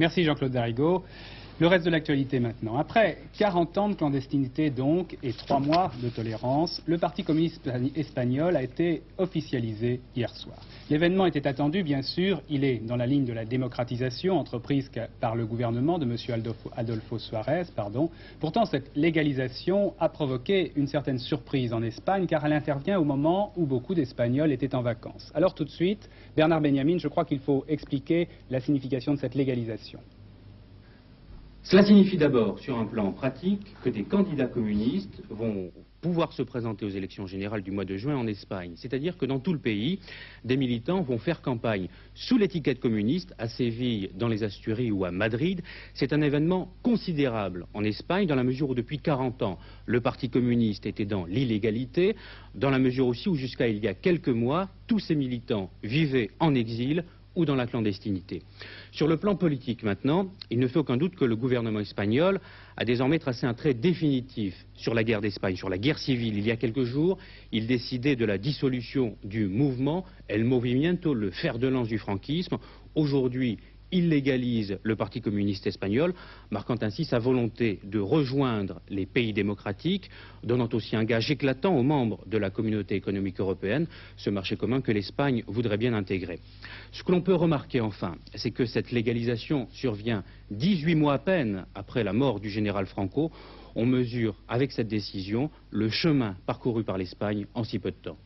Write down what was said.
Merci Jean-Claude Darigo. Le reste de l'actualité maintenant. Après 40 ans de clandestinité donc et 3 mois de tolérance, le Parti communiste espagnol a été officialisé hier soir. L'événement était attendu, bien sûr. Il est dans la ligne de la démocratisation entreprise par le gouvernement de M. Adolfo Suárez. Pourtant, cette légalisation a provoqué une certaine surprise en Espagne car elle intervient au moment où beaucoup d'Espagnols étaient en vacances. Alors tout de suite, Bernard Benjamin, je crois qu'il faut expliquer la signification de cette légalisation. Cela signifie d'abord, sur un plan pratique, que des candidats communistes vont pouvoir se présenter aux élections générales du mois de juin en Espagne. C'est-à-dire que dans tout le pays, des militants vont faire campagne sous l'étiquette communiste à Séville, dans les Asturies ou à Madrid. C'est un événement considérable en Espagne, dans la mesure où depuis 40 ans, le Parti communiste était dans l'illégalité, dans la mesure aussi où jusqu'à il y a quelques mois, tous ces militants vivaient en exil ou dans la clandestinité. Sur le plan politique maintenant, il ne fait aucun doute que le gouvernement espagnol a désormais tracé un trait définitif sur la guerre d'Espagne, sur la guerre civile. Il y a quelques jours, il décidait de la dissolution du mouvement El Movimiento, le fer de lance du franquisme. Aujourd'hui, il légalise le Parti communiste espagnol, marquant ainsi sa volonté de rejoindre les pays démocratiques, donnant aussi un gage éclatant aux membres de la communauté économique européenne, ce marché commun que l'Espagne voudrait bien intégrer. Ce que l'on peut remarquer enfin, c'est que cette légalisation survient 18 mois à peine après la mort du général Franco. On mesure avec cette décision le chemin parcouru par l'Espagne en si peu de temps.